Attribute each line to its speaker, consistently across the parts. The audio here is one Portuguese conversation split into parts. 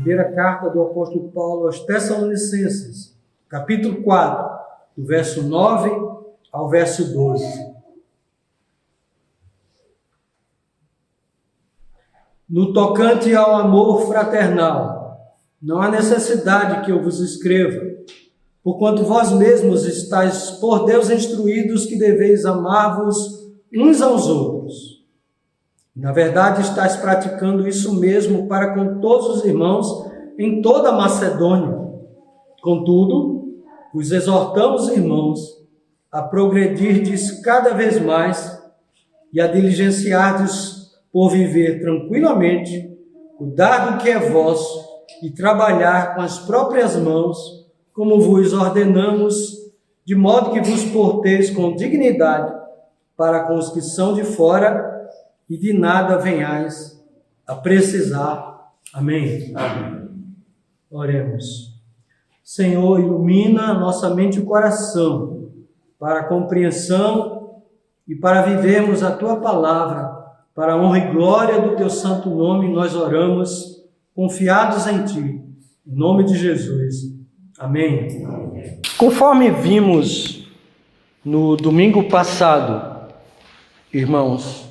Speaker 1: Primeira carta do apóstolo Paulo aos Tessalonicenses, capítulo 4, do verso 9 ao verso 12. No tocante ao amor fraternal, não há necessidade que eu vos escreva, porquanto vós mesmos estáis por Deus instruídos que deveis amar-vos uns aos outros. Na verdade, estáis praticando isso mesmo para com todos os irmãos em toda a Macedônia. Contudo, vos exortamos, irmãos, a progredirdes cada vez mais e a diligenciardes por viver tranquilamente, cuidar do que é vosso e trabalhar com as próprias mãos, como vos ordenamos, de modo que vos porteis com dignidade para com os que são de fora e de nada venhais a precisar. Amém.
Speaker 2: Amém.
Speaker 1: Oremos. Senhor, ilumina nossa mente e coração para a compreensão e para vivermos a Tua palavra, para a honra e glória do Teu santo nome, nós oramos, confiados em Ti, em nome de Jesus. Amém.
Speaker 2: Amém.
Speaker 1: Conforme vimos no domingo passado, irmãos,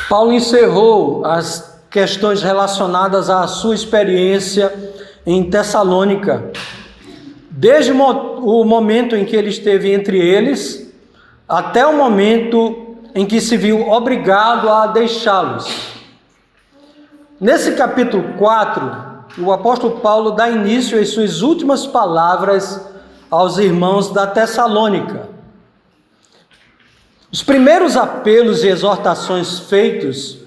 Speaker 1: Paulo encerrou as questões relacionadas à sua experiência em Tessalônica, desde o momento em que ele esteve entre eles, até o momento em que se viu obrigado a deixá-los. Nesse capítulo 4, o apóstolo Paulo dá início às suas últimas palavras aos irmãos da Tessalônica. Os primeiros apelos e exortações feitos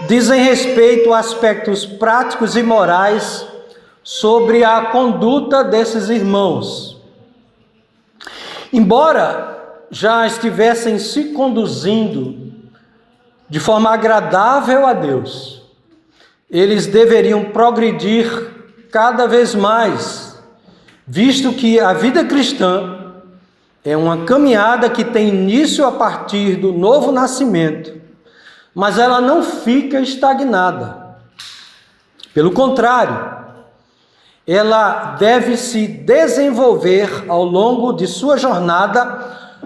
Speaker 1: dizem respeito a aspectos práticos e morais sobre a conduta desses irmãos. Embora já estivessem se conduzindo de forma agradável a Deus, eles deveriam progredir cada vez mais, visto que a vida cristã é uma caminhada que tem início a partir do novo nascimento, mas ela não fica estagnada. Pelo contrário, ela deve se desenvolver ao longo de sua jornada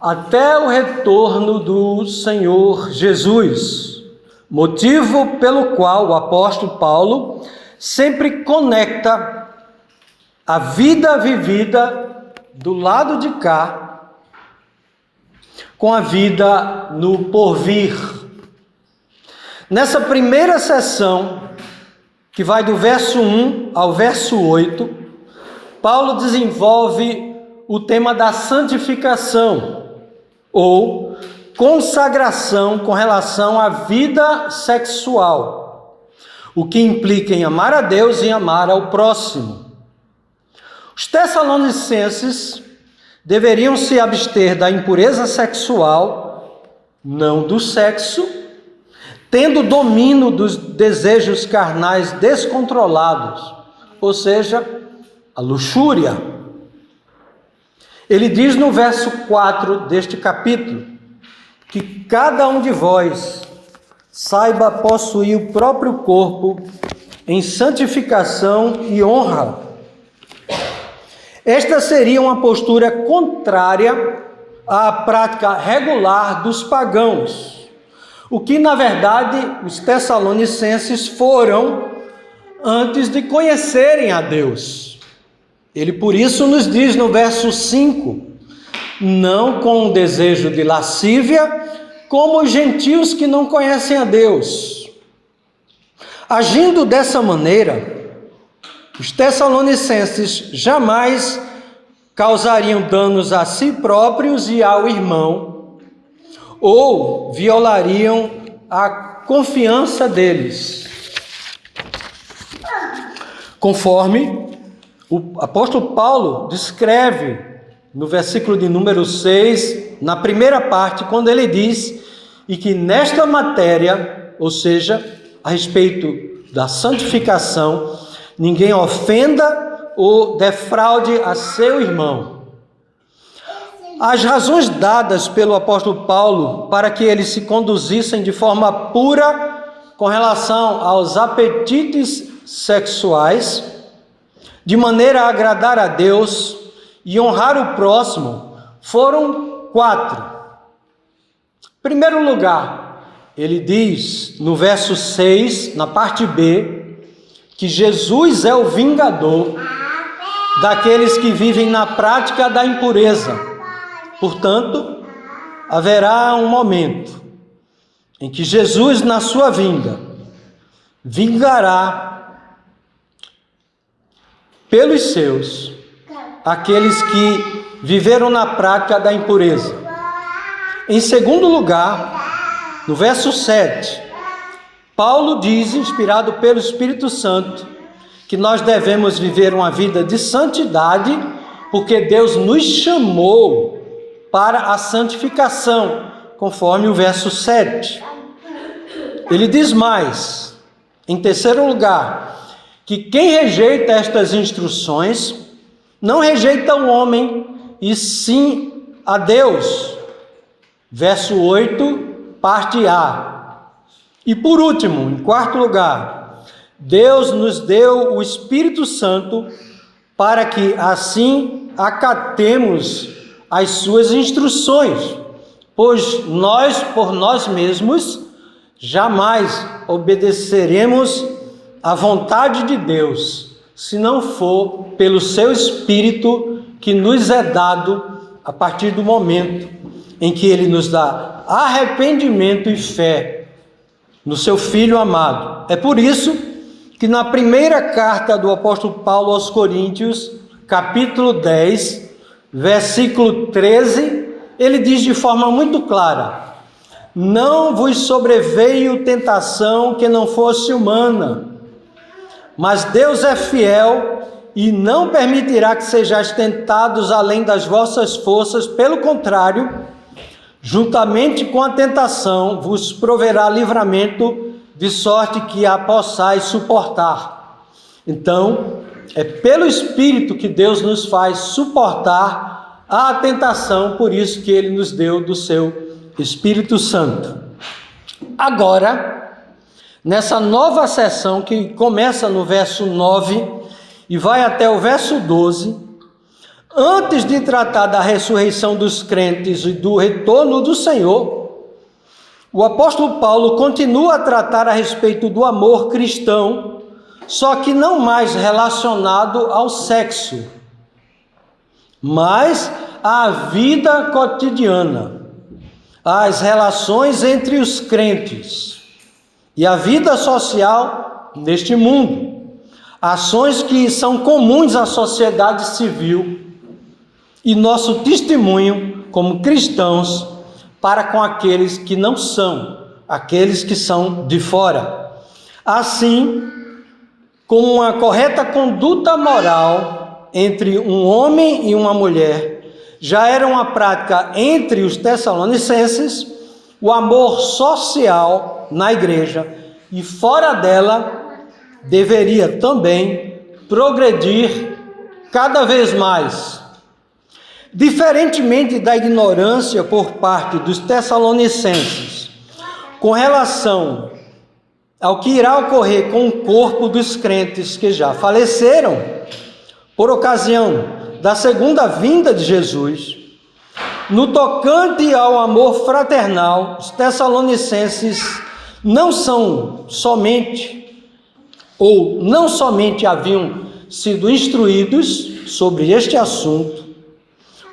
Speaker 1: até o retorno do Senhor Jesus, motivo pelo qual o apóstolo Paulo sempre conecta a vida vivida do lado de cá com a vida no porvir. Nessa primeira sessão, que vai do verso 1 ao verso 8, Paulo desenvolve o tema da santificação, ou consagração com relação à vida sexual, o que implica em amar a Deus e amar ao próximo. Os tessalonicenses deveriam se abster da impureza sexual, não do sexo, tendo domínio dos desejos carnais descontrolados, ou seja, a luxúria. Ele diz no verso 4 deste capítulo, que cada um de vós saiba possuir o próprio corpo em santificação e honra. Esta seria uma postura contrária à prática regular dos pagãos, o que, na verdade, os tessalonicenses foram antes de conhecerem a Deus. Ele, por isso, nos diz no verso 5, não com o desejo de lascívia, como os gentios que não conhecem a Deus. Agindo dessa maneira, os tessalonicenses jamais causariam danos a si próprios e ao irmão, ou violariam a confiança deles. Conforme o apóstolo Paulo descreve no versículo de número 6, na primeira parte, quando ele diz, e que nesta matéria, ou seja, a respeito da santificação, ninguém ofenda ou defraude a seu irmão. As razões dadas pelo apóstolo Paulo para que eles se conduzissem de forma pura com relação aos apetites sexuais, de maneira a agradar a Deus e honrar o próximo, foram 4. Em primeiro lugar, ele diz no verso 6, na parte B, que Jesus é o vingador daqueles que vivem na prática da impureza. Portanto, haverá um momento em que Jesus, na sua vinda, vingará pelos seus aqueles que viveram na prática da impureza. Em segundo lugar, no verso 7, Paulo diz, inspirado pelo Espírito Santo, que nós devemos viver uma vida de santidade, porque Deus nos chamou para a santificação, conforme o verso 7. Ele diz mais, em terceiro lugar, que quem rejeita estas instruções, não rejeita o homem, e sim a Deus. Verso 8, parte A. E por último, em quarto lugar, Deus nos deu o Espírito Santo para que assim acatemos as suas instruções, pois nós, por nós mesmos, jamais obedeceremos à vontade de Deus, se não for pelo seu Espírito que nos é dado a partir do momento em que Ele nos dá arrependimento e fé no seu Filho amado. É por isso que na primeira carta do apóstolo Paulo aos Coríntios, capítulo 10, versículo 13, ele diz de forma muito clara: não vos sobreveio tentação que não fosse humana, mas Deus é fiel e não permitirá que sejais tentados além das vossas forças, pelo contrário, juntamente com a tentação vos proverá livramento, de sorte que a possais suportar. Então, é pelo Espírito que Deus nos faz suportar a tentação, por isso que Ele nos deu do seu Espírito Santo. Agora, nessa nova sessão que começa no verso 9 e vai até o verso 12, antes de tratar da ressurreição dos crentes e do retorno do Senhor, o apóstolo Paulo continua a tratar a respeito do amor cristão, só que não mais relacionado ao sexo, mas à vida cotidiana, às relações entre os crentes e a vida social neste mundo, ações que são comuns à sociedade civil e nosso testemunho como cristãos para com aqueles que não são, aqueles que são de fora. Assim como uma correta conduta moral entre um homem e uma mulher já era uma prática entre os tessalonicenses, o amor social na igreja e fora dela deveria também progredir cada vez mais. Diferentemente da ignorância por parte dos tessalonicenses com relação ao que irá ocorrer com o corpo dos crentes que já faleceram por ocasião da segunda vinda de Jesus, no tocante ao amor fraternal, os tessalonicenses não somente haviam sido instruídos sobre este assunto,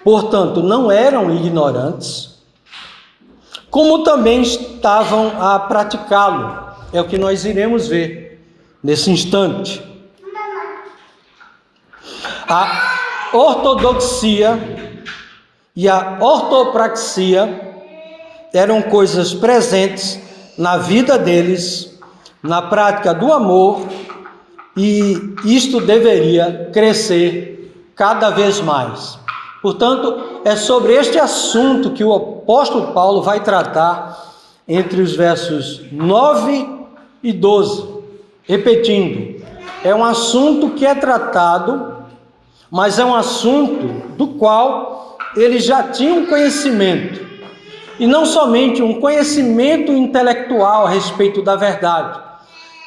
Speaker 1: portanto, não eram ignorantes, como também estavam a praticá-lo. É o que nós iremos ver nesse instante. A ortodoxia e a ortopraxia eram coisas presentes na vida deles, na prática do amor, e isto deveria crescer cada vez mais. Portanto, é sobre este assunto que o apóstolo Paulo vai tratar entre os versos 9 e 12. Repetindo, é um assunto que é tratado, mas é um assunto do qual eles já tinham conhecimento. E não somente um conhecimento intelectual a respeito da verdade,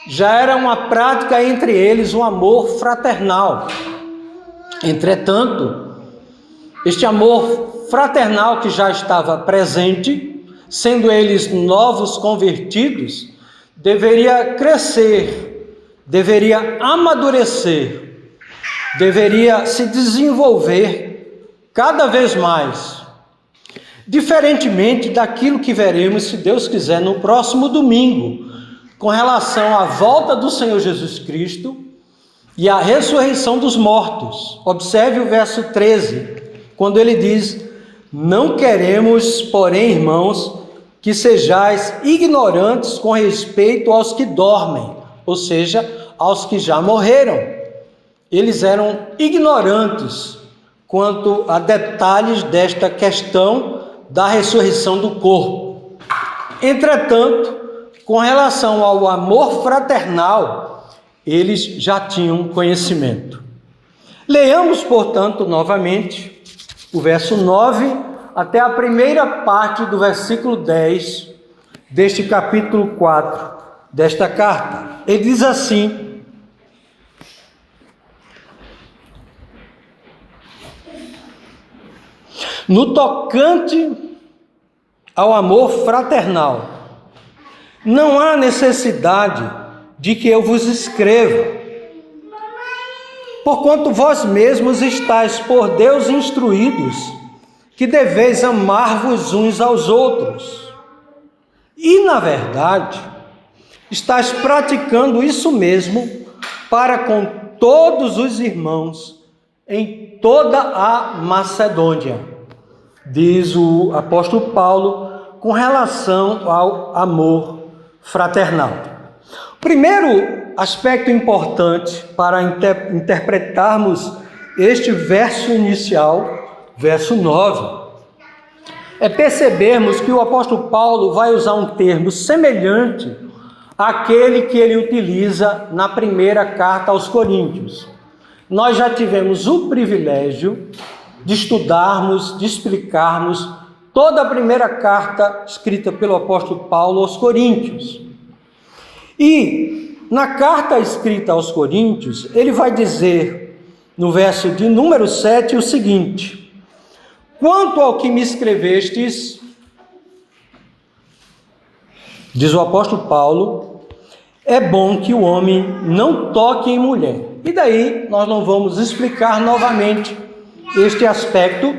Speaker 1: já era uma prática entre eles um amor fraternal. Entretanto, este amor fraternal que já estava presente, sendo eles novos convertidos, deveria crescer, deveria amadurecer, deveria se desenvolver cada vez mais. Diferentemente daquilo que veremos, se Deus quiser, no próximo domingo, com relação à volta do Senhor Jesus Cristo e à ressurreição dos mortos. Observe o verso 13, quando ele diz: não queremos, porém, irmãos, que sejais ignorantes com respeito aos que dormem, ou seja, aos que já morreram. Eles eram ignorantes quanto a detalhes desta questão da ressurreição do corpo. Entretanto, com relação ao amor fraternal, eles já tinham conhecimento. Leiamos, portanto, novamente o verso 9 até a primeira parte do versículo 10 deste capítulo 4 desta carta. Ele diz assim: no tocante ao amor fraternal, não há necessidade de que eu vos escreva, porquanto vós mesmos estáis por Deus instruídos, que deveis amar-vos uns aos outros. E, na verdade, estáis praticando isso mesmo para com todos os irmãos em toda a Macedônia, diz o apóstolo Paulo com relação ao amor fraternal. Primeiro aspecto importante para interpretarmos este verso inicial, verso 9, é percebermos que o apóstolo Paulo vai usar um termo semelhante àquele que ele utiliza na primeira carta aos Coríntios. Nós já tivemos o privilégio de estudarmos, de explicarmos toda a primeira carta escrita pelo apóstolo Paulo aos Coríntios. E na carta escrita aos Coríntios, ele vai dizer, no verso de número 7, o seguinte: quanto ao que me escrevestes, diz o apóstolo Paulo, é bom que o homem não toque em mulher. E daí nós não vamos explicar novamente este aspecto,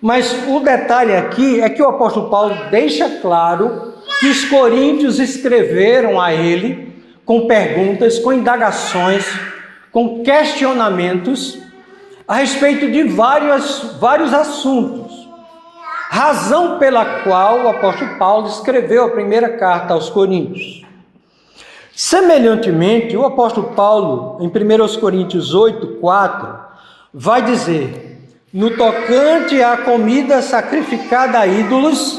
Speaker 1: mas o detalhe aqui é que o apóstolo Paulo deixa claro que os coríntios escreveram a ele com perguntas, com indagações, com questionamentos a respeito de vários assuntos. Razão pela qual o apóstolo Paulo escreveu a primeira carta aos Coríntios. Semelhantemente, o apóstolo Paulo, em 1 Coríntios 8:4, vai dizer: no tocante à comida sacrificada a ídolos,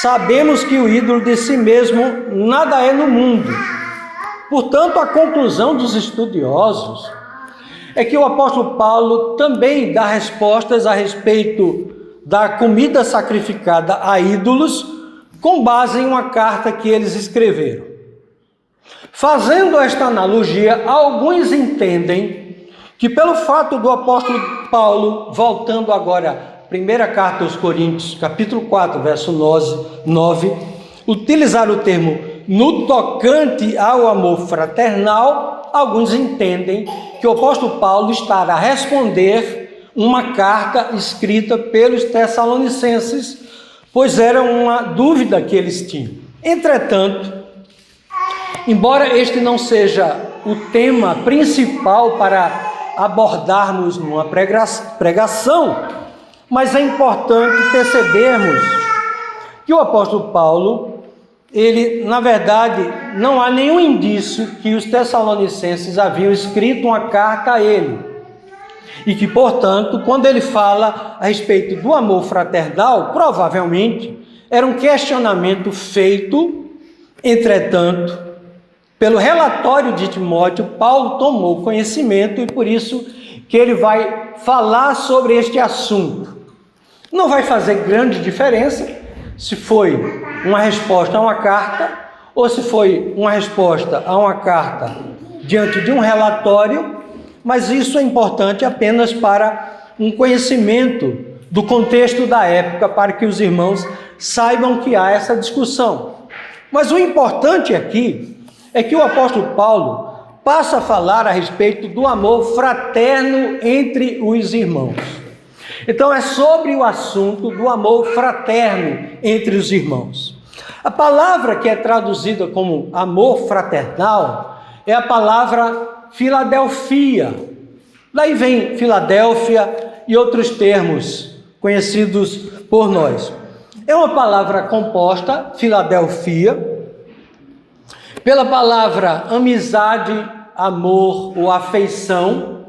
Speaker 1: sabemos que o ídolo de si mesmo nada é no mundo. Portanto, a conclusão dos estudiosos é que o apóstolo Paulo também dá respostas a respeito da comida sacrificada a ídolos, com base em uma carta que eles escreveram. Fazendo esta analogia, alguns entendem que pelo fato do apóstolo Paulo, voltando agora, primeira carta aos Coríntios, capítulo 4, verso 9, utilizar o termo no tocante ao amor fraternal, alguns entendem que o apóstolo Paulo estará a responder uma carta escrita pelos Tessalonicenses, pois era uma dúvida que eles tinham. Entretanto, embora este não seja o tema principal para abordarmos numa pregação, mas é importante percebermos que o apóstolo Paulo, ele, na verdade, não há nenhum indício que os Tessalonicenses haviam escrito uma carta a ele. E que, portanto, quando ele fala a respeito do amor fraternal, provavelmente era um questionamento feito, entretanto, pelo relatório de Timóteo. Paulo tomou conhecimento e por isso que ele vai falar sobre este assunto. Não vai fazer grande diferença, se foi uma resposta a uma carta, ou se foi uma resposta a uma carta diante de um relatório, mas isso é importante apenas para um conhecimento do contexto da época, para que os irmãos saibam que há essa discussão. Mas o importante aqui é que o apóstolo Paulo passa a falar a respeito do amor fraterno entre os irmãos. Então é sobre o assunto do amor fraterno entre os irmãos. A palavra que é traduzida como amor fraternal é a palavra Filadelfia. Daí vem Filadélfia e outros termos conhecidos por nós. É uma palavra composta, Filadelfia, pela palavra amizade, amor ou afeição.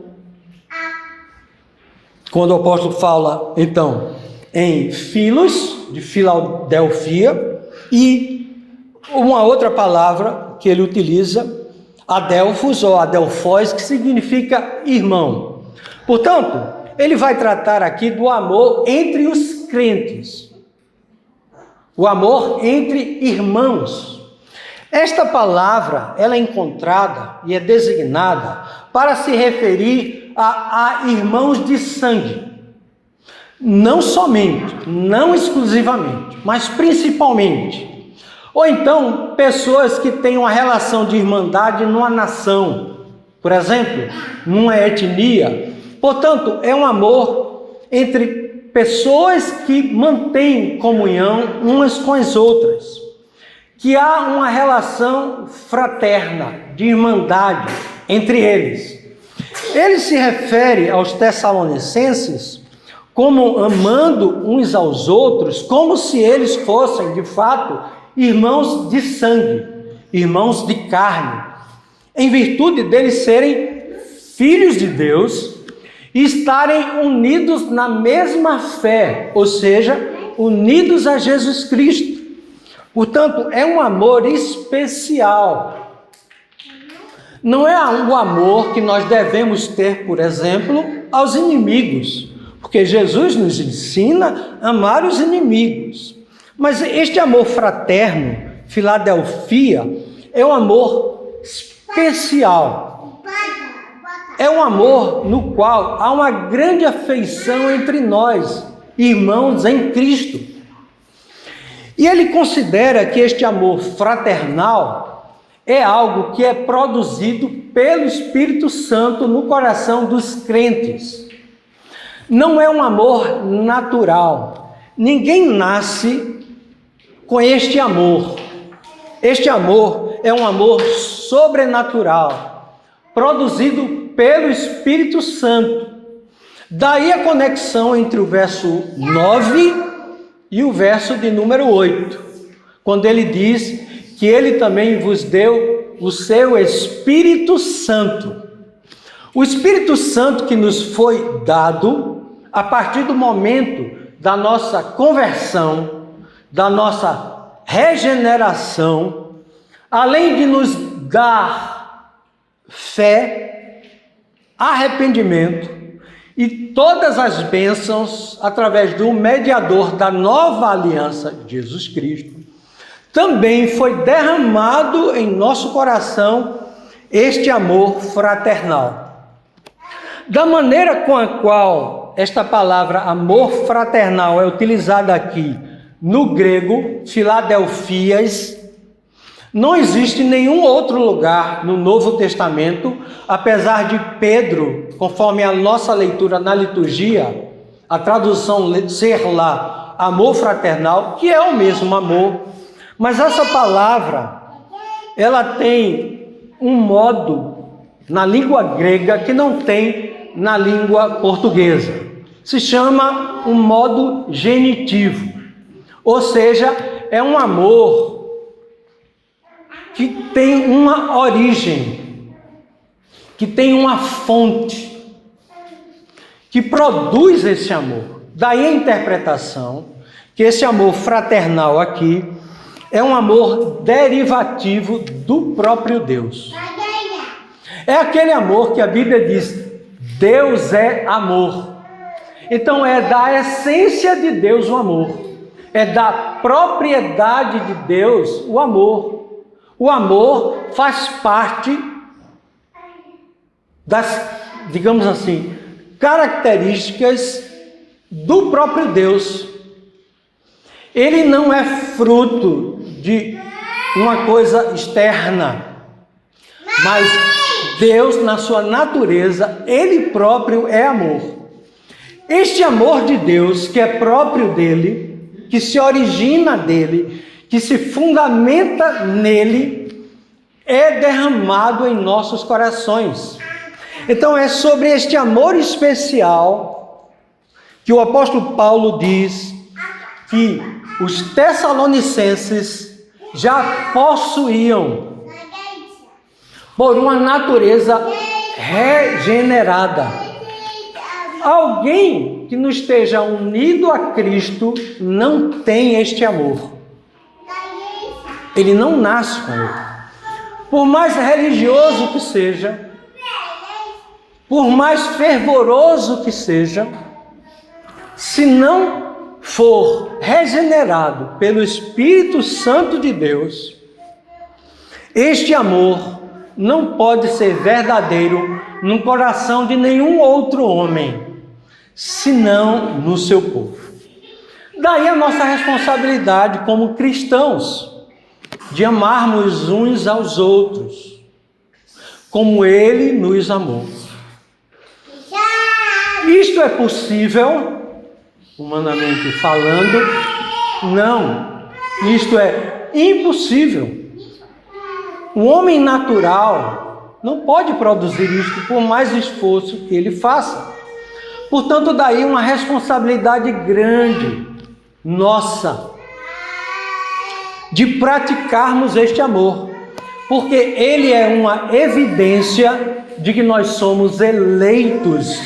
Speaker 1: Quando o apóstolo fala, então, em filos, de Filadelfia, e uma outra palavra que ele utiliza, adelphos ou adelphos, que significa irmão. Portanto, ele vai tratar aqui do amor entre os crentes, o amor entre irmãos. Esta palavra, ela é encontrada e é designada para se referir a irmãos de sangue. Não somente, não exclusivamente, mas principalmente. Ou então, pessoas que têm uma relação de irmandade numa nação, por exemplo, numa etnia. Portanto, é um amor entre pessoas que mantêm comunhão umas com as outras, que há uma relação fraterna, de irmandade entre eles. Ele se refere aos Tessalonicenses como amando uns aos outros, como se eles fossem, de fato, irmãos de sangue, irmãos de carne, em virtude deles serem filhos de Deus e estarem unidos na mesma fé, ou seja, unidos a Jesus Cristo. Portanto, é um amor especial. Não é o amor que nós devemos ter, por exemplo, aos inimigos, porque Jesus nos ensina a amar os inimigos. Mas este amor fraterno, Filadelfia, é um amor especial. É um amor no qual há uma grande afeição entre nós, irmãos em Cristo. E ele considera que este amor fraternal é algo que é produzido pelo Espírito Santo no coração dos crentes. Não é um amor natural. Ninguém nasce com este amor. Este amor é um amor sobrenatural, produzido pelo Espírito Santo. Daí a conexão entre o verso 9 e o verso de número 8, quando ele diz que ele também vos deu o seu Espírito Santo. O Espírito Santo que nos foi dado a partir do momento da nossa conversão, da nossa regeneração, além de nos dar fé, arrependimento e todas as bênçãos através do mediador da nova aliança, Jesus Cristo, também foi derramado em nosso coração este amor fraternal. Da maneira com a qual esta palavra amor fraternal é utilizada aqui no grego, Filadelfias, não existe nenhum outro lugar no Novo Testamento, apesar de Pedro, conforme a nossa leitura na liturgia, a tradução ser lá amor fraternal, que é o mesmo amor, mas essa palavra, ela tem um modo na língua grega que não tem na língua portuguesa. Se chama um modo genitivo, ou seja, é um amor que tem uma origem, que tem uma fonte, que produz esse amor. Daí a interpretação que esse amor fraternal aqui é um amor derivativo do próprio Deus. É aquele amor que a Bíblia diz, Deus é amor. Então é da essência de Deus o amor, é da propriedade de Deus o amor. O amor faz parte das, digamos assim, características do próprio Deus. Ele não é fruto de uma coisa externa, mas Deus, na sua natureza, Ele próprio é amor. Este amor de Deus, que é próprio dele, que se origina dele, que se fundamenta nele, é derramado em nossos corações. Então é sobre este amor especial que o apóstolo Paulo diz que os tessalonicenses já possuíam por uma natureza regenerada. Alguém que não esteja unido a Cristo não tem este amor. Ele não nasce com ele. Por mais religioso que seja, por mais fervoroso que seja, se não for regenerado pelo Espírito Santo de Deus, este amor não pode ser verdadeiro no coração de nenhum outro homem, senão no seu povo. Daí a nossa responsabilidade como cristãos, de amarmos uns aos outros, como Ele nos amou. Isto é possível, humanamente falando? Não. Isto é impossível. O homem natural não pode produzir isto por mais esforço que ele faça. Portanto, daí uma responsabilidade grande, nossa, de praticarmos este amor, porque ele é uma evidência de que nós somos eleitos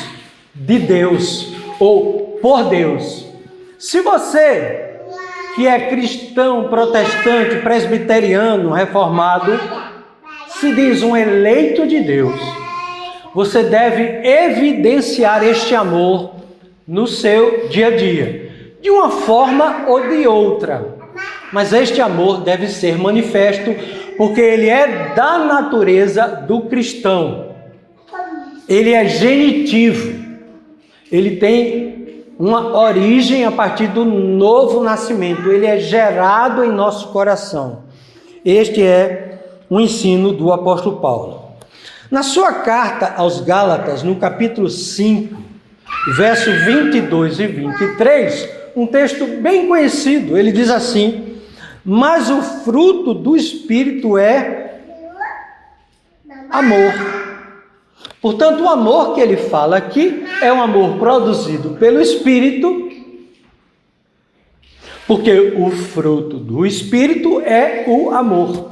Speaker 1: de Deus, ou por Deus. Se você, que é cristão, protestante, presbiteriano, reformado, se diz um eleito de Deus, você deve evidenciar este amor no seu dia a dia, de uma forma ou de outra. Mas este amor deve ser manifesto, porque ele é da natureza do cristão. Ele é genitivo. Ele tem uma origem a partir do novo nascimento. Ele é gerado em nosso coração. Este é o ensino do apóstolo Paulo. Na sua carta aos Gálatas, no capítulo 5, verso 22 e 23, um texto bem conhecido, ele diz assim: mas o fruto do Espírito é amor. Portanto, o amor que ele fala aqui é um amor produzido pelo Espírito, porque o fruto do Espírito é o amor.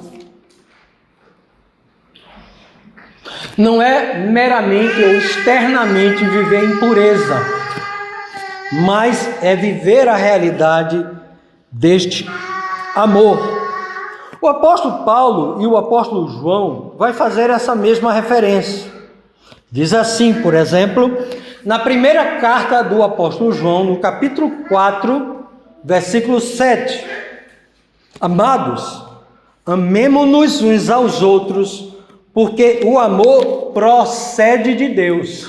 Speaker 1: Não é meramente ou externamente viver em pureza, mas é viver a realidade deste amor. O apóstolo Paulo e o apóstolo João vai fazer essa mesma referência. Diz assim, por exemplo, na primeira carta do apóstolo João, no capítulo 4, versículo 7. Amados, amemo-nos uns aos outros, porque o amor procede de Deus.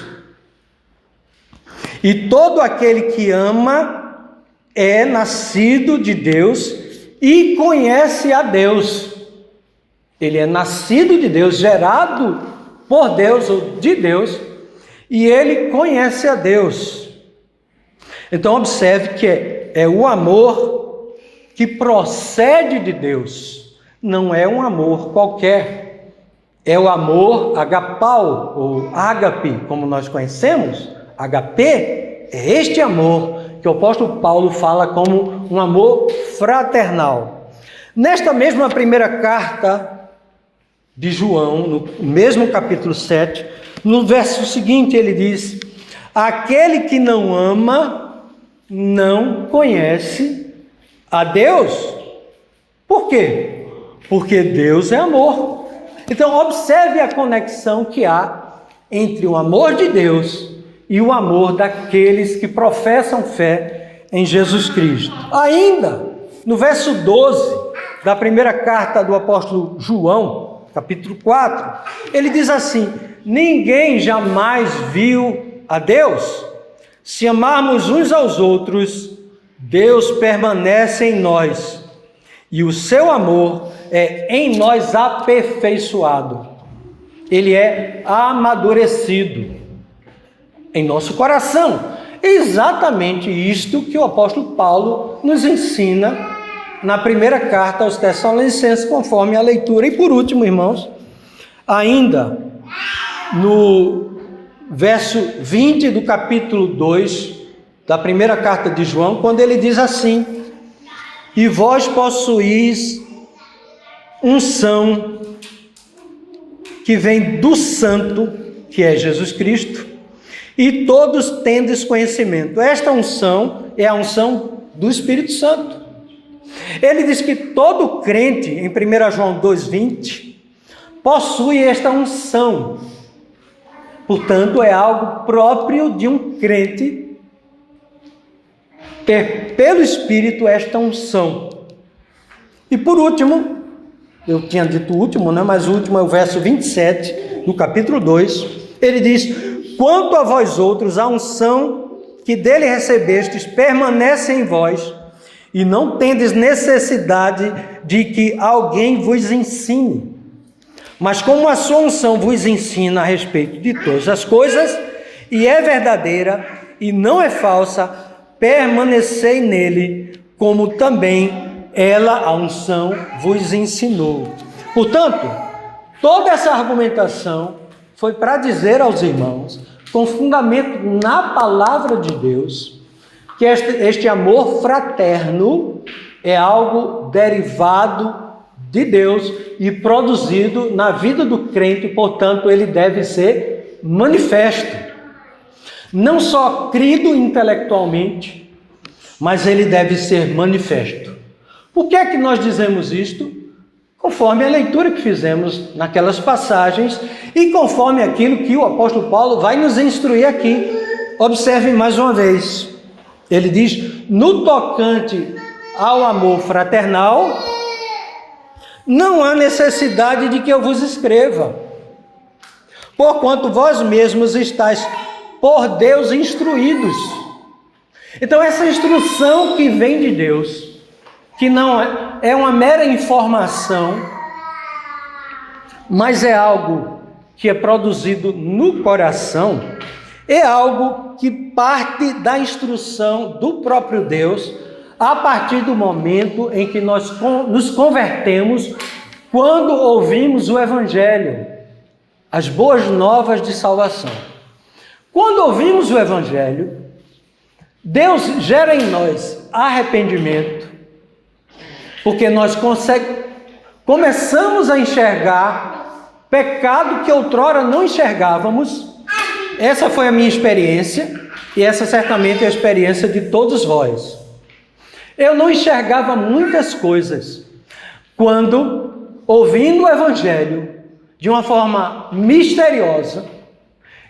Speaker 1: E todo aquele que ama é nascido de Deus e conhece a Deus. Ele é nascido de Deus, gerado por Deus ou de Deus, e ele conhece a Deus. Então observe que é o amor que procede de Deus, não é um amor qualquer. É o amor agapau, ou ágape, como nós conhecemos. HP é este amor que o apóstolo Paulo fala como um amor fraternal. Nesta mesma primeira carta de João, no mesmo capítulo 7, no verso seguinte ele diz: aquele que não ama não conhece a Deus. Por quê? Porque Deus é amor. Então observe a conexão que há entre o amor de Deus e o amor daqueles que professam fé em Jesus Cristo. Ainda, no verso 12 da primeira carta do apóstolo João, capítulo 4, ele diz assim: ninguém jamais viu a Deus. Se amarmos uns aos outros, Deus permanece em nós, e o seu amor é em nós aperfeiçoado. Ele é amadurecido em nosso coração. É exatamente isto que o apóstolo Paulo nos ensina na primeira carta aos Tessalonicenses, conforme a leitura. E por último, irmãos, ainda no verso 20 do capítulo 2 da primeira carta de João, quando ele diz assim: e vós possuís unção que vem do Santo, que é Jesus Cristo, e todos tendes conhecimento. Esta unção é a unção do Espírito Santo. Ele diz que todo crente, em 1 João 2,20, possui esta unção. Portanto, é algo próprio de um crente ter pelo Espírito esta unção. E por último, eu tinha dito o último, né? Mas o último é o verso 27 do capítulo 2. Ele diz: quanto a vós outros, a unção que dele recebestes permanece em vós, e não tendes necessidade de que alguém vos ensine. Mas como a sua unção vos ensina a respeito de todas as coisas, e é verdadeira e não é falsa, permanecei nele, como também ela, a unção, vos ensinou. Portanto, toda essa argumentação foi para dizer aos irmãos, com fundamento na palavra de Deus, que este amor fraterno é algo derivado de Deus e produzido na vida do crente, portanto, ele deve ser manifesto. Não só crido intelectualmente, mas ele deve ser manifesto. Por que é que nós dizemos isto? Conforme a leitura que fizemos naquelas passagens e conforme aquilo que o apóstolo Paulo vai nos instruir aqui. Observe mais uma vez. Ele diz: no tocante ao amor fraternal, não há necessidade de que eu vos escreva, porquanto vós mesmos estáis por Deus instruídos. Então essa instrução que vem de Deus, que não é uma mera informação, mas é algo que é produzido no coração, é algo que parte da instrução do próprio Deus, a partir do momento em que nós nos convertemos, quando ouvimos o Evangelho, as boas novas de salvação. Quando ouvimos o Evangelho, Deus gera em nós arrependimento, porque nós começamos a enxergar pecado que outrora não enxergávamos. Essa foi a minha experiência, e essa certamente é a experiência de todos vós. Eu não enxergava muitas coisas quando, ouvindo o Evangelho de uma forma misteriosa,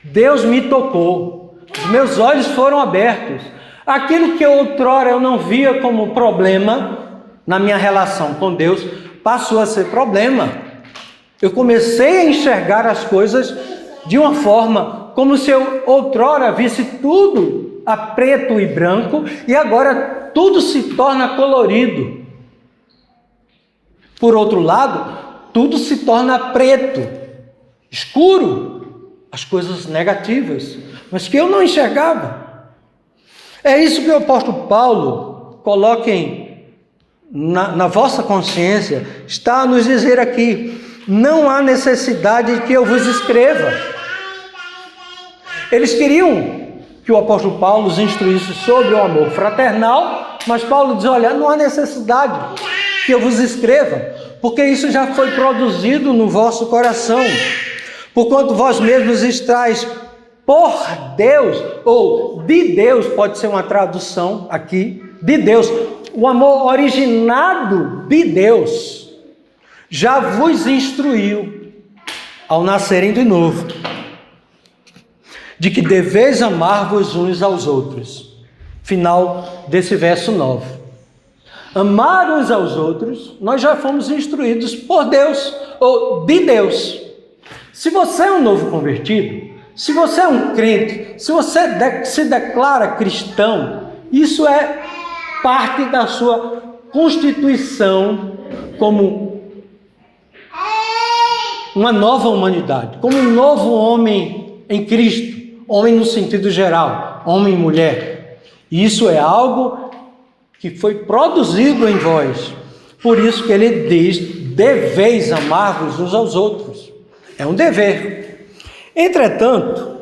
Speaker 1: Deus me tocou, os meus olhos foram abertos. Aquilo que outrora eu não via como problema na minha relação com Deus, passou a ser problema. Eu comecei a enxergar as coisas de uma forma como se eu outrora visse tudo a preto e branco, e agora tudo se torna colorido. Por outro lado, tudo se torna preto, escuro, as coisas negativas, mas que eu não enxergava. É isso que o apóstolo Paulo, coloquem na vossa consciência, está a nos dizer aqui: não há necessidade de que eu vos escreva. Eles queriam que o apóstolo Paulo os instruísse sobre o amor fraternal, mas Paulo diz: olha, não há necessidade que eu vos escreva, porque isso já foi produzido no vosso coração, porquanto vós mesmos estáis por Deus, ou de Deus, pode ser uma tradução aqui, de Deus, o amor originado de Deus, já vos instruiu, ao nascerem de novo, de que deveis amar-vos uns aos outros. Final desse verso 9. amar uns aos outros, nós já fomos instruídos por Deus, ou de Deus. Se você é um novo convertido, se você é um crente, se você se declara cristão, isso é parte da sua constituição como uma nova humanidade, como um novo homem em Cristo, homem no sentido geral, homem e mulher. Isso é algo que foi produzido em vós. Por isso que ele diz, deveis amar-vos uns aos outros. É um dever. Entretanto,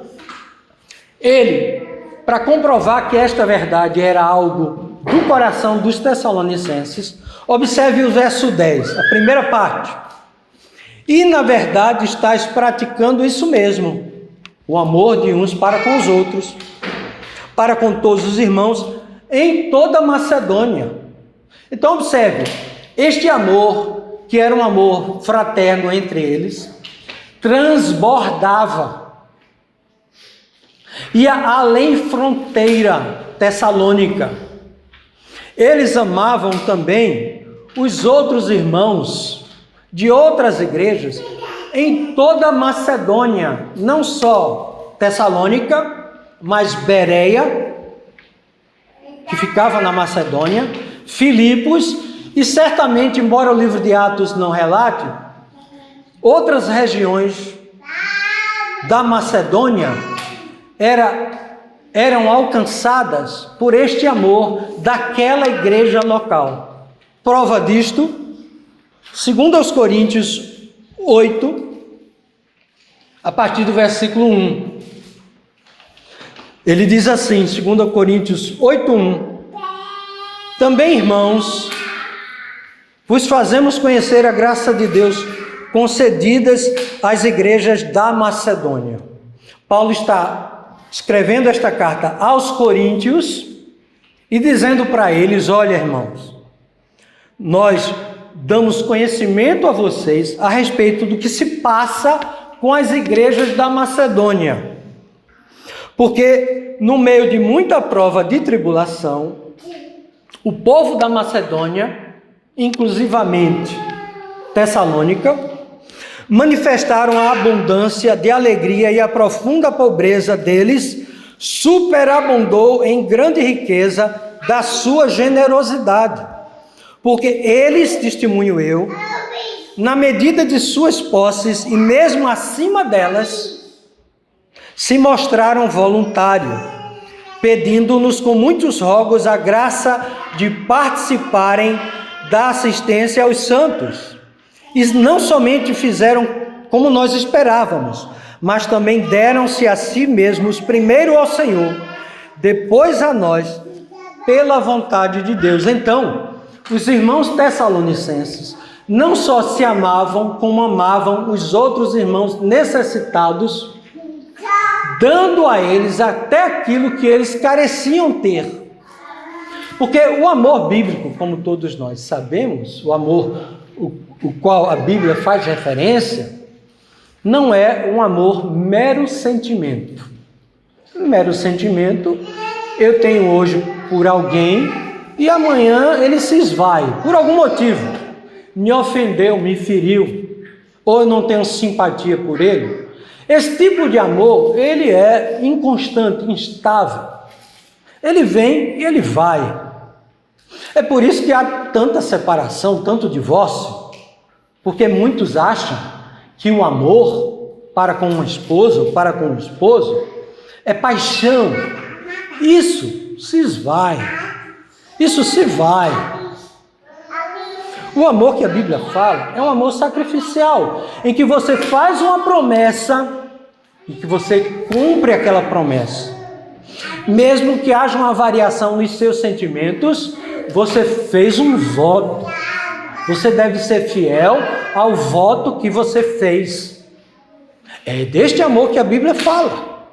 Speaker 1: ele, para comprovar que esta verdade era algo do coração dos Tessalonicenses, observe o verso 10, a primeira parte. E na verdade estáis praticando isso mesmo, o amor de uns para com os outros, para com todos os irmãos, em toda a Macedônia. Então observe, este amor, que era um amor fraterno entre eles, transbordava, ia além fronteira tessalônica. Eles amavam também os outros irmãos de outras igrejas em toda a Macedônia, não só Tessalônica, mas Bereia, que ficava na Macedônia, Filipos e certamente, embora o livro de Atos não relate, outras regiões da Macedônia eram alcançadas por este amor daquela igreja local. Prova disto, 2 Coríntios 8, a partir do versículo 1. Ele diz assim, 2 Coríntios 8:1: Também, irmãos, vos fazemos conhecer a graça de Deus concedidas às igrejas da Macedônia. Paulo está escrevendo esta carta aos coríntios e dizendo para eles: olha, irmãos, nós damos conhecimento a vocês a respeito do que se passa com as igrejas da Macedônia. Porque no meio de muita prova de tribulação, o povo da Macedônia, inclusivamente Tessalônica, manifestaram a abundância de alegria e a profunda pobreza deles superabundou em grande riqueza da sua generosidade. Porque eles, testemunho eu, na medida de suas posses e mesmo acima delas, se mostraram voluntários, pedindo-nos com muitos rogos a graça de participarem da assistência aos santos. E não somente fizeram como nós esperávamos, mas também deram-se a si mesmos, primeiro ao Senhor, depois a nós, pela vontade de Deus. Então, os irmãos tessalonicenses não só se amavam, como amavam os outros irmãos necessitados, dando a eles até aquilo que eles careciam ter. Porque o amor bíblico, como todos nós sabemos, o amor o qual a Bíblia faz referência, não é um amor mero sentimento. Mero sentimento eu tenho hoje por alguém e amanhã ele se esvai, por algum motivo. Me ofendeu, me feriu, ou eu não tenho simpatia por ele. Esse tipo de amor, ele é inconstante, instável. Ele vem e ele vai. É por isso que há tanta separação, tanto divórcio, porque muitos acham que o amor para com uma esposa ou para com um esposo é paixão. Isso se esvai. Isso se vai. O amor que a Bíblia fala é um amor sacrificial, em que você faz uma promessa e que você cumpre aquela promessa. Mesmo que haja uma variação nos seus sentimentos, você fez um voto. Você deve ser fiel ao voto que você fez. É deste amor que a Bíblia fala.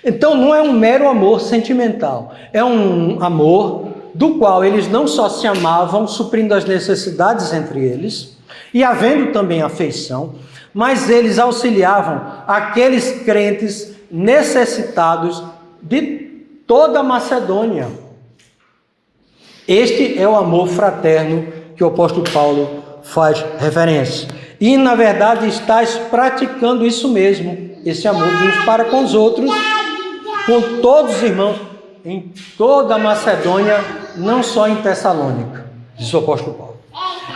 Speaker 1: Então não é um mero amor sentimental, é um amor do qual eles não só se amavam, suprindo as necessidades entre eles, e havendo também afeição, mas eles auxiliavam aqueles crentes necessitados de toda a Macedônia. Este é o amor fraterno que o apóstolo Paulo faz referência. E, na verdade, estás praticando isso mesmo, esse amor de uns para com os outros, com todos os irmãos, em toda a Macedônia, não só em Tessalônica, diz o apóstolo Paulo.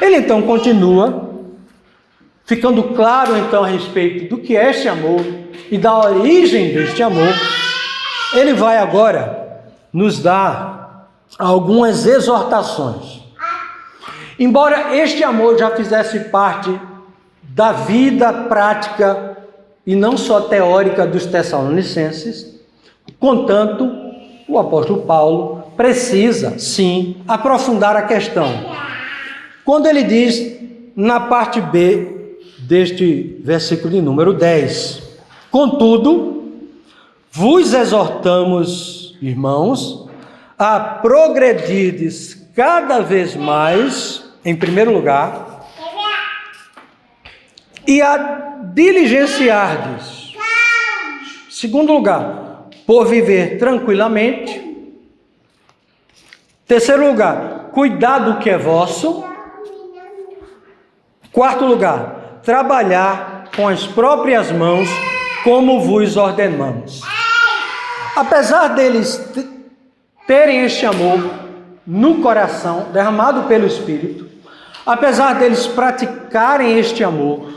Speaker 1: Ele então continua, ficando claro então a respeito do que é este amor e da origem deste amor. Ele vai agora nos dar algumas exortações. Embora este amor já fizesse parte da vida prática e não só teórica dos Tessalonicenses, contanto, o apóstolo Paulo precisa, sim, aprofundar a questão. Quando ele diz, na parte B deste versículo de número 10, contudo, vos exortamos, irmãos, a progredirdes cada vez mais, em primeiro lugar, e a diligenciardes, segundo lugar, por viver tranquilamente. Terceiro lugar, cuidar do que é vosso. Quarto lugar, trabalhar com as próprias mãos, como vos ordenamos. Apesar deles terem este amor no coração, derramado pelo Espírito, apesar deles praticarem este amor,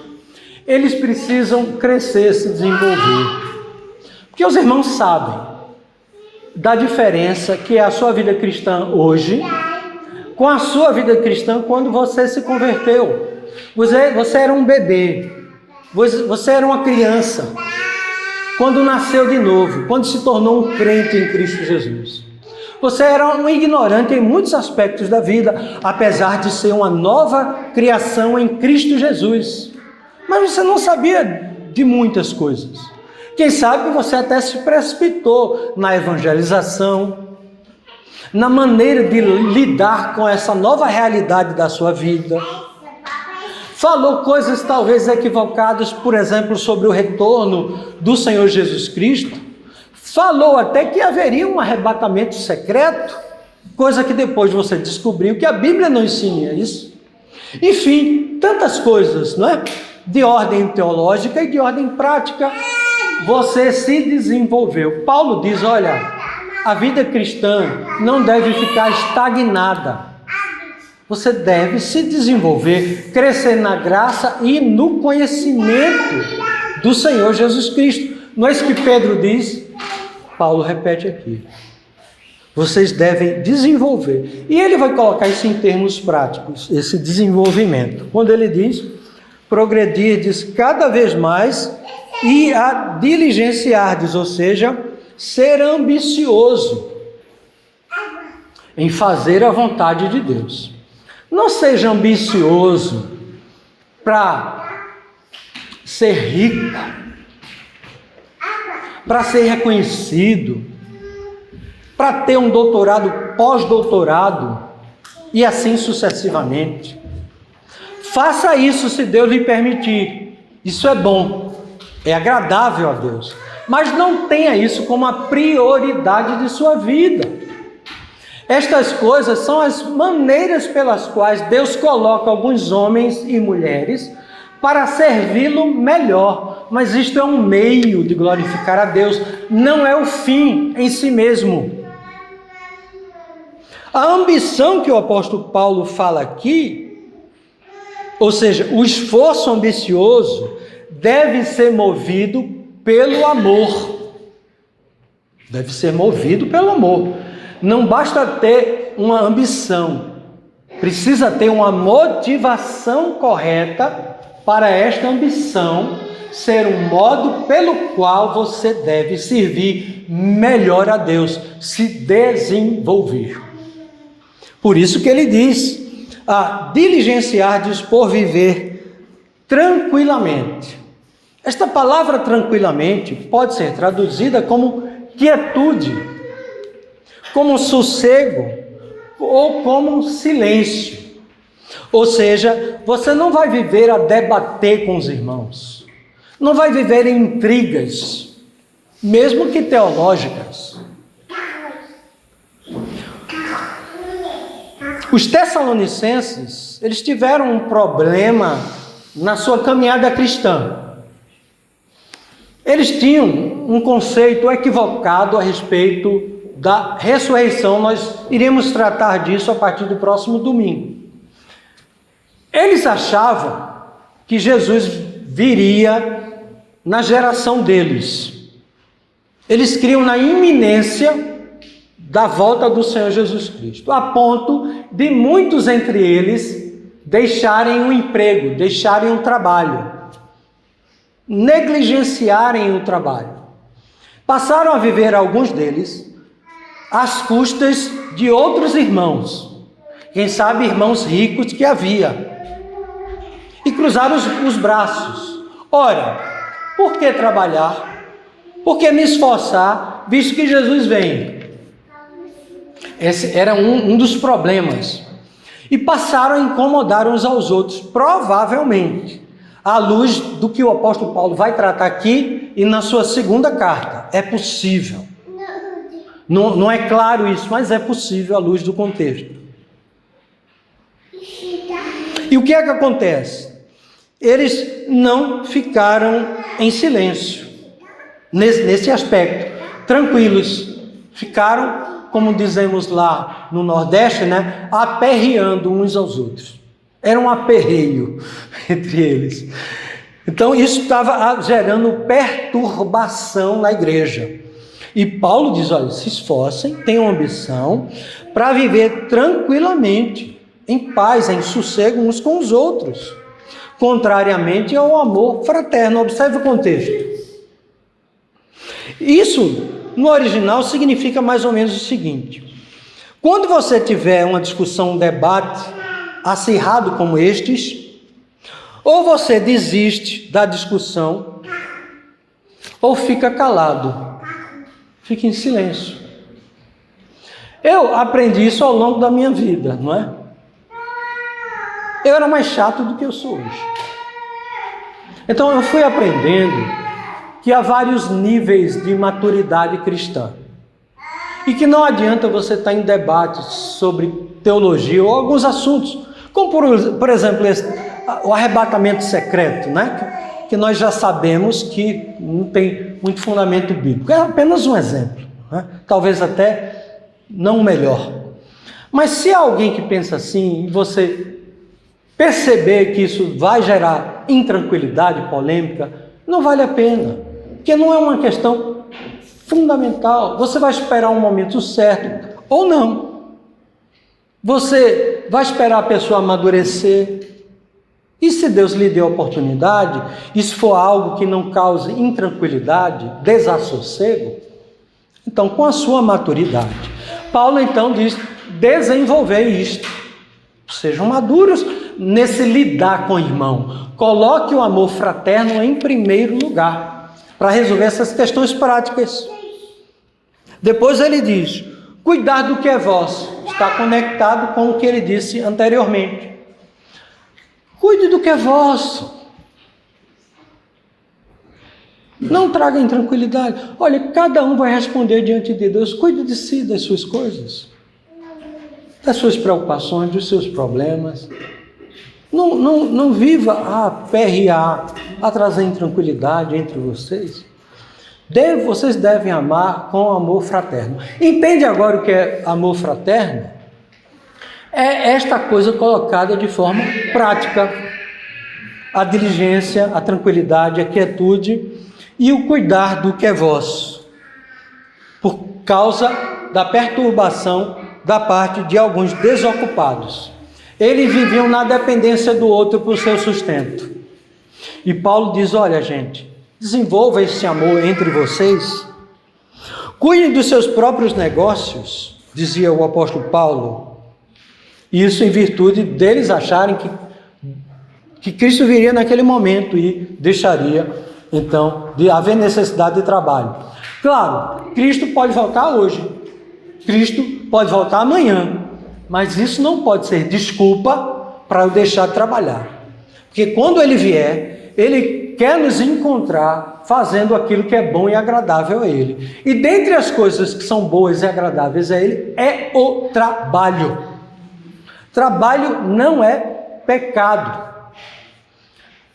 Speaker 1: eles precisam crescer, se desenvolver. Porque os irmãos sabem da diferença que é a sua vida cristã hoje com a sua vida cristã quando você se converteu. Você era um bebê, você era uma criança, quando nasceu de novo, quando se tornou um crente em Cristo Jesus. Você era um ignorante em muitos aspectos da vida, apesar de ser uma nova criação em Cristo Jesus. Mas você não sabia de muitas coisas. Quem sabe você até se precipitou na evangelização, na maneira de lidar com essa nova realidade da sua vida. Falou coisas talvez equivocadas, por exemplo, sobre o retorno do Senhor Jesus Cristo. Falou até que haveria um arrebatamento secreto, coisa que depois você descobriu que a Bíblia não ensina isso. Enfim, tantas coisas, não é? De ordem teológica e de ordem prática. Você se desenvolveu. Paulo diz, olha, a vida cristã não deve ficar estagnada. Você deve se desenvolver, crescer na graça e no conhecimento do Senhor Jesus Cristo. Não é isso que Pedro diz? Paulo repete aqui. Vocês devem desenvolver. E ele vai colocar isso em termos práticos, esse desenvolvimento. Quando ele diz, progredirdes cada vez mais e a diligenciardes, ou seja, ser ambicioso em fazer a vontade de Deus. Não seja ambicioso para ser rico, para ser reconhecido, para ter um doutorado, pós-doutorado e assim sucessivamente. Faça isso se Deus lhe permitir. Isso é bom, é agradável a Deus. Mas não tenha isso como a prioridade de sua vida. Estas coisas são as maneiras pelas quais Deus coloca alguns homens e mulheres para servi-lo melhor. Mas isto é um meio de glorificar a Deus, não é o fim em si mesmo. A ambição que o apóstolo Paulo fala aqui, ou seja, o esforço ambicioso, deve ser movido pelo amor. Deve ser movido pelo amor. Não basta ter uma ambição, precisa ter uma motivação correta para esta ambição ser um modo pelo qual você deve servir melhor a Deus, se desenvolver. Por isso que ele diz, a diligenciardes por viver tranquilamente. Esta palavra tranquilamente pode ser traduzida como quietude, como sossego ou como silêncio. Ou seja, você não vai viver a debater com os irmãos, não vai viver em intrigas, mesmo que teológicas. Os tessalonicenses, eles tiveram um problema na sua caminhada cristã. Eles tinham um conceito equivocado a respeito da ressurreição. Nós iremos tratar disso a partir do próximo domingo. Eles achavam que Jesus viria na geração deles. Eles criam na iminência da volta do Senhor Jesus Cristo, a ponto de muitos entre eles deixarem o emprego, deixarem o trabalho, negligenciarem o trabalho. Passaram a viver, alguns deles, às custas de outros irmãos, quem sabe irmãos ricos que havia, e cruzaram os braços. Ora, por que trabalhar? Por que me esforçar, visto que Jesus vem? Esse era um dos problemas. E passaram a incomodar uns aos outros, provavelmente, à luz do que o apóstolo Paulo vai tratar aqui e na sua segunda carta. É possível. Não é claro isso, mas é possível à luz do contexto. E o que é que acontece? Eles não ficaram em silêncio nesse aspecto, tranquilos. Ficaram, como dizemos lá no Nordeste, né, aperreando uns aos outros. Era um aperreio entre eles. Então isso estava gerando perturbação na igreja. E Paulo diz, olha, se esforcem, tenham ambição para viver tranquilamente, em paz, em sossego uns com os outros, contrariamente ao amor fraterno. Observe o contexto. Isso, no original, significa mais ou menos o seguinte: quando você tiver uma discussão, um debate acirrado como estes, ou você desiste da discussão, ou fica calado, fica em silêncio. Eu aprendi isso ao longo da minha vida, não é? Eu era mais chato do que eu sou hoje. Então eu fui aprendendo que há vários níveis de maturidade cristã. E que não adianta você estar em debates sobre teologia ou alguns assuntos, como por exemplo o arrebatamento secreto, né? Que nós já sabemos que não tem muito fundamento bíblico. É apenas um exemplo, né? Talvez até não o melhor. Mas se há alguém que pensa assim, e você perceber que isso vai gerar intranquilidade, polêmica, não vale a pena. Porque não é uma questão fundamental. Você vai esperar um momento certo ou não. Você vai esperar a pessoa amadurecer. E se Deus lhe deu a oportunidade, e se for algo que não cause intranquilidade, desassossego, então com a sua maturidade. Paulo então diz, desenvolver isto. Sejam maduros nesse lidar com o irmão. Coloque o amor fraterno em primeiro lugar, para resolver essas questões práticas. Depois ele diz, cuidar do que é vosso. Está conectado com o que ele disse anteriormente. Cuide do que é vosso. Não traga intranquilidade. Olha, cada um vai responder diante de Deus. Cuide de si, das suas coisas, das suas preocupações, dos seus problemas. Não viva a aperrear, a trazer intranquilidade entre vocês. Vocês devem amar com amor fraterno. Entende agora o que é amor fraterno? É esta coisa colocada de forma prática. A diligência, a tranquilidade, a quietude e o cuidar do que é vosso. Por causa da perturbação da parte de alguns desocupados. Eles viviam na dependência do outro para o seu sustento. E Paulo diz, olha gente, desenvolva esse amor entre vocês. Cuidem dos seus próprios negócios, dizia o apóstolo Paulo. Isso em virtude deles acharem que Cristo viria naquele momento e deixaria, então, de haver necessidade de trabalho. Claro, Cristo pode voltar hoje. Cristo pode voltar amanhã. Mas isso não pode ser desculpa para eu deixar de trabalhar. Porque quando ele vier, ele quer nos encontrar fazendo aquilo que é bom e agradável a ele. E dentre as coisas que são boas e agradáveis a ele, é o trabalho. Trabalho não é pecado.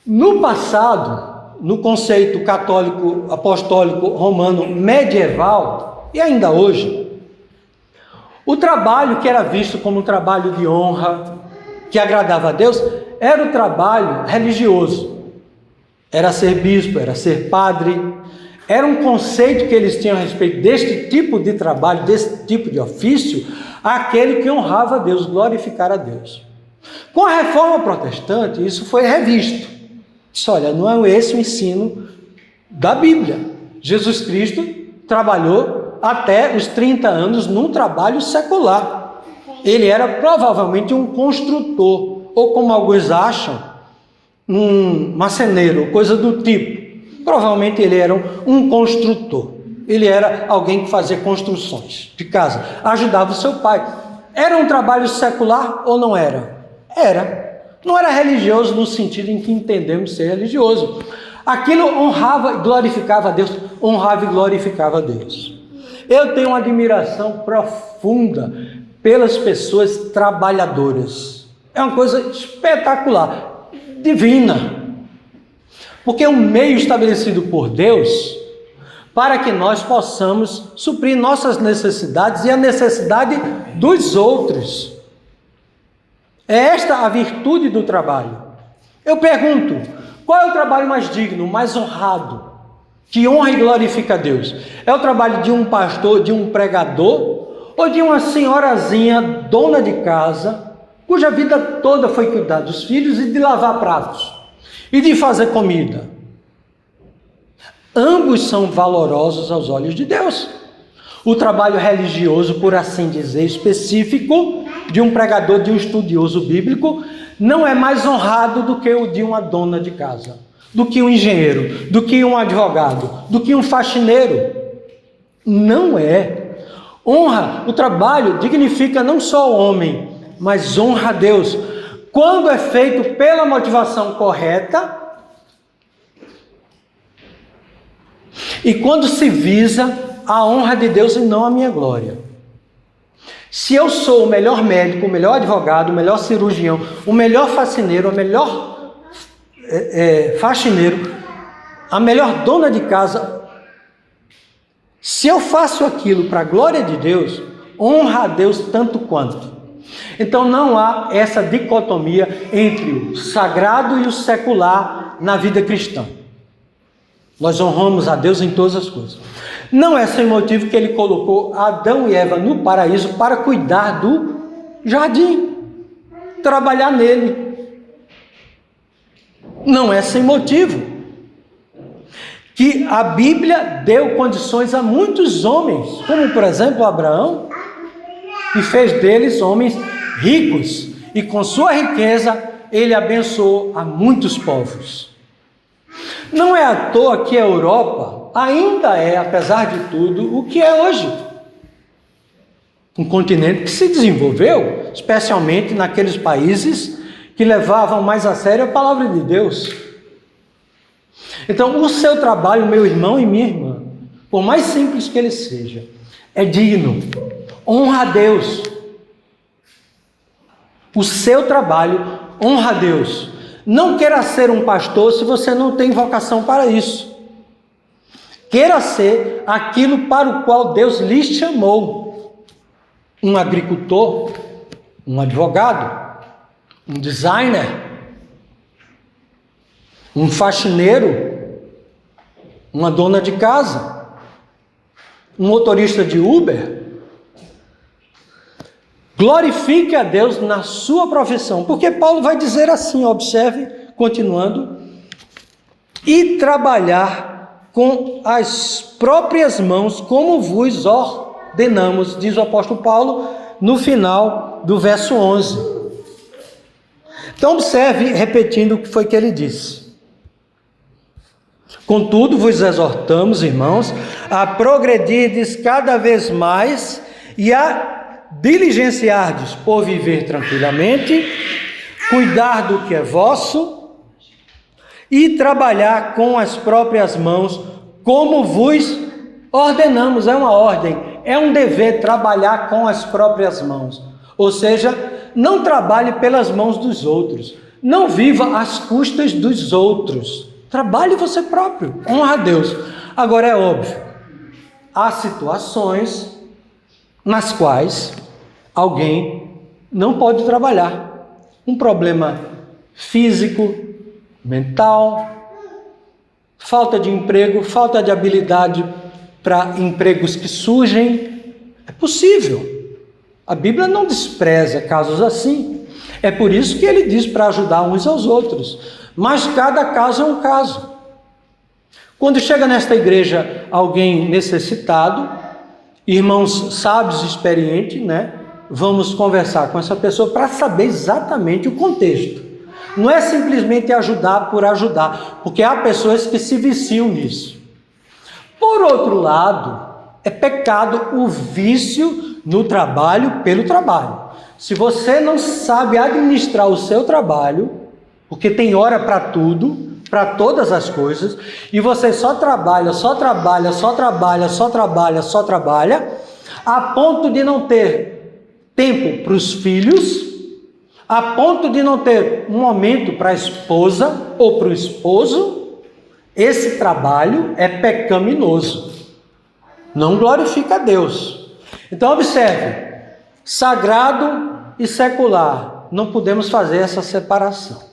Speaker 1: No passado, no conceito católico, apostólico, romano, medieval, e ainda hoje, o trabalho que era visto como um trabalho de honra, que agradava a Deus, era o trabalho religioso. Era ser bispo, era ser padre. Era um conceito que eles tinham a respeito deste tipo de trabalho, desse tipo de ofício, aquele que honrava a Deus, glorificar a Deus. Com a reforma protestante, isso foi revisto. Disse, olha, não é esse o ensino da Bíblia. Jesus Cristo trabalhou até os 30 anos num trabalho secular. Ele era provavelmente um construtor, ou como alguns acham, um marceneiro, coisa do tipo. Provavelmente ele era um construtor. Ele era alguém que fazia construções de casa, ajudava o seu pai. Era um trabalho secular ou não era? Era. Não era religioso no sentido em que entendemos ser religioso. Aquilo honrava e glorificava a Deus, honrava e glorificava a Deus. Eu tenho uma admiração profunda pelas pessoas trabalhadoras. É uma coisa espetacular, divina. Porque é um meio estabelecido por Deus para que nós possamos suprir nossas necessidades e a necessidade dos outros. É esta a virtude do trabalho. Eu pergunto, qual é o trabalho mais digno, mais honrado, que honra e glorifica a Deus? É o trabalho de um pastor, de um pregador, ou de uma senhorazinha dona de casa, cuja vida toda foi cuidar dos filhos e de lavar pratos, e de fazer comida? Ambos são valorosos aos olhos de Deus. O trabalho religioso, por assim dizer, específico, de um pregador, de um estudioso bíblico, não é mais honrado do que o de uma dona de casa, do que um engenheiro, do que um advogado, do que um faxineiro. Não é. Honra, o trabalho dignifica não só o homem, mas honra a Deus. Quando é feito pela motivação correta e quando se visa a honra de Deus e não a minha glória. Se eu sou o melhor médico, o melhor advogado, o melhor cirurgião, o melhor faxineiro, o melhor faxineiro, a melhor dona de casa, se eu faço aquilo para a glória de Deus, honra a Deus tanto quanto. Então não há essa dicotomia entre o sagrado e o secular na vida cristã. Nós honramos a Deus em todas as coisas. Não é sem motivo que ele colocou Adão e Eva no paraíso para cuidar do jardim, trabalhar nele. Não é sem motivo que a Bíblia deu condições a muitos homens, como por exemplo Abraão, e fez deles homens ricos, e com sua riqueza ele abençoou a muitos povos. Não é à toa que a Europa ainda é, apesar de tudo, o que é hoje. Um continente que se desenvolveu, especialmente naqueles países que levavam mais a sério a palavra de Deus. Então, o seu trabalho, meu irmão e minha irmã, por mais simples que ele seja, é digno, honra a Deus. O seu trabalho honra a Deus. Não queira ser um pastor se você não tem vocação para isso. Queira ser aquilo para o qual Deus lhe chamou. Um agricultor, um advogado, um designer, um faxineiro, uma dona de casa, um motorista de Uber. Glorifique a Deus na sua profissão, porque Paulo vai dizer assim, observe, continuando, e trabalhar com as próprias mãos, como vos ordenamos, diz o apóstolo Paulo, no final do verso 11. Então observe, repetindo o que foi que ele disse. Contudo, vos exortamos, irmãos, a progredirdes cada vez mais e a diligenciardes por viver tranquilamente, cuidar do que é vosso e trabalhar com as próprias mãos, como vos ordenamos. É uma ordem, é um dever trabalhar com as próprias mãos. Ou seja, Não trabalhe pelas mãos dos outros. Não viva às custas dos outros. Trabalhe você próprio. Honra a Deus. Agora é óbvio, há situações nas quais alguém não pode trabalhar. Um problema físico, mental, falta de emprego, falta de habilidade para empregos que surgem. É possível. A Bíblia não despreza casos assim. É por isso que ele diz para ajudar uns aos outros. Mas cada caso é um caso. Quando chega nesta igreja alguém necessitado, irmãos sábios e experientes, vamos conversar com essa pessoa para saber exatamente o contexto. Não é simplesmente ajudar por ajudar, porque há pessoas que se viciam nisso. Por outro lado, é pecado o vício no trabalho pelo trabalho. Se você não sabe administrar o seu trabalho, porque tem hora para tudo, para todas as coisas, e você só trabalha, a ponto de não ter tempo para os filhos, a ponto de não ter um momento para a esposa ou para o esposo, esse trabalho é pecaminoso. Não glorifica a Deus. Então observe, sagrado e secular, não podemos fazer essa separação.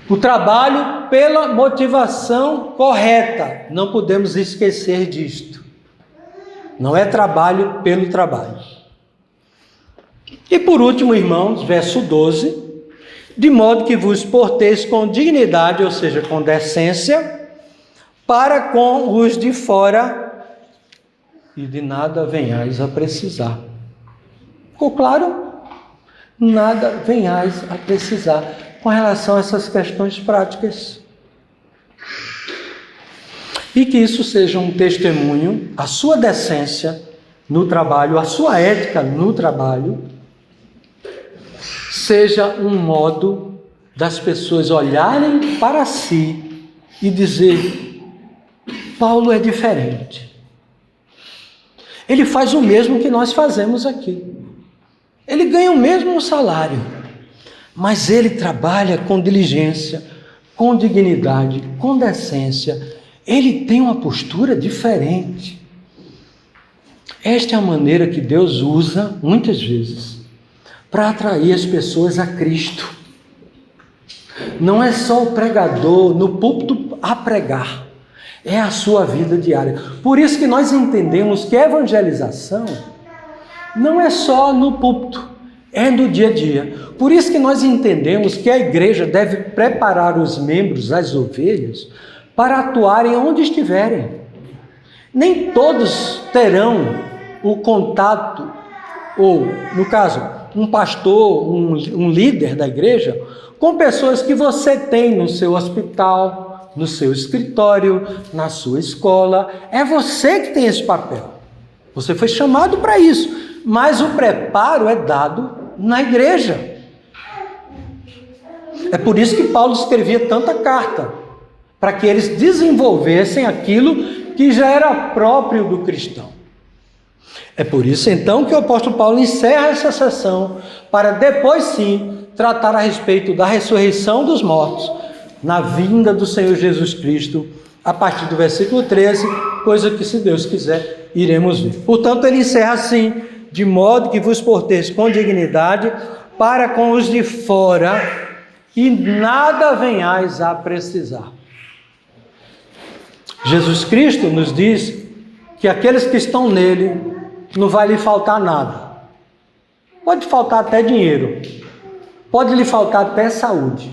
Speaker 1: O trabalho pela motivação correta, não podemos esquecer disto. Não é trabalho pelo trabalho. E por último, irmãos, verso 12, de modo que vos porteis com dignidade, ou seja, com decência, para com os de fora, e de nada venhais a precisar. Ficou claro? Nada venhais a precisar com relação a essas questões práticas. E que isso seja um testemunho, a sua decência no trabalho, a sua ética no trabalho, seja um modo das pessoas olharem para si e dizer: Paulo é diferente. Ele faz o mesmo que nós fazemos aqui. Ele ganha o mesmo salário, mas ele trabalha com diligência, com dignidade, com decência. Ele tem uma postura diferente. Esta é a maneira que Deus usa, muitas vezes, para atrair as pessoas a Cristo. Não é só o pregador no púlpito a pregar, é a sua vida diária. Por isso que nós entendemos que a evangelização não é só no púlpito, é no dia a dia. Por isso que nós entendemos que a igreja deve preparar os membros, as ovelhas, para atuarem onde estiverem. Nem todos terão o contato, ou, no caso, um pastor, um líder da igreja, com pessoas que você tem no seu hospital, no seu escritório, na sua escola. É você que tem esse papel. Você foi chamado para isso. Mas o preparo é dado na igreja. É por isso que Paulo escrevia tanta carta, para que eles desenvolvessem aquilo que já era próprio do cristão. É por isso então que o apóstolo Paulo encerra essa sessão, para depois sim tratar a respeito da ressurreição dos mortos, na vinda do Senhor Jesus Cristo, a partir do versículo 13, coisa que, se Deus quiser, iremos ver. Portanto, ele encerra assim: de modo que vos porteis com dignidade para com os de fora, e nada venhais a precisar. Jesus Cristo nos diz que aqueles que estão nele não vai lhe faltar nada. Pode faltar até dinheiro, pode lhe faltar até saúde,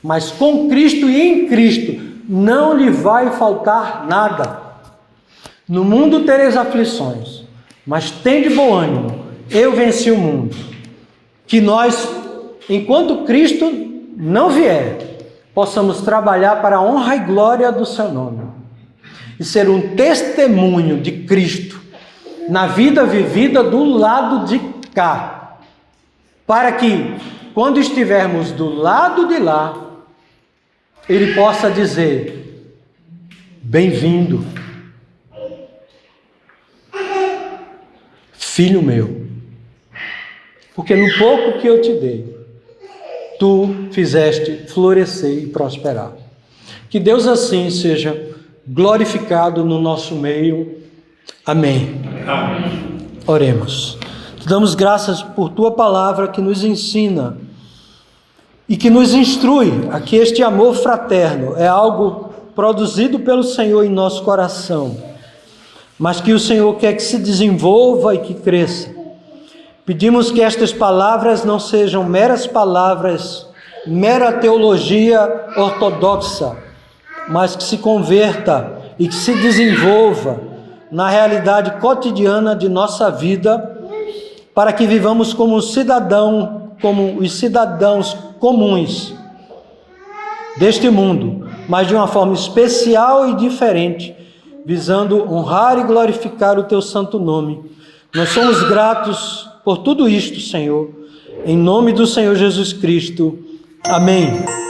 Speaker 1: mas com Cristo e em Cristo não lhe vai faltar nada. No mundo tereis aflições, mas tende bom ânimo, eu venci o mundo. Que nós, enquanto Cristo não vier, possamos trabalhar para a honra e glória do seu nome, e ser um testemunho de Cristo na vida vivida do lado de cá, para que, quando estivermos do lado de lá, ele possa dizer: bem-vindo, filho meu, porque no pouco que eu te dei, tu fizeste florescer e prosperar. Que Deus assim seja glorificado no nosso meio. Amém.
Speaker 2: Amém.
Speaker 1: Oremos. Te damos graças por tua palavra que nos ensina e que nos instrui a que este amor fraterno é algo produzido pelo Senhor em nosso coração, mas que o Senhor quer que se desenvolva e que cresça. Pedimos que estas palavras não sejam meras palavras, mera teologia ortodoxa, mas que se converta e que se desenvolva na realidade cotidiana de nossa vida, para que vivamos como os cidadãos comuns deste mundo, mas de uma forma especial e diferente, visando honrar e glorificar o teu santo nome. Nós somos gratos por tudo isto, Senhor, em nome do Senhor Jesus Cristo. Amém.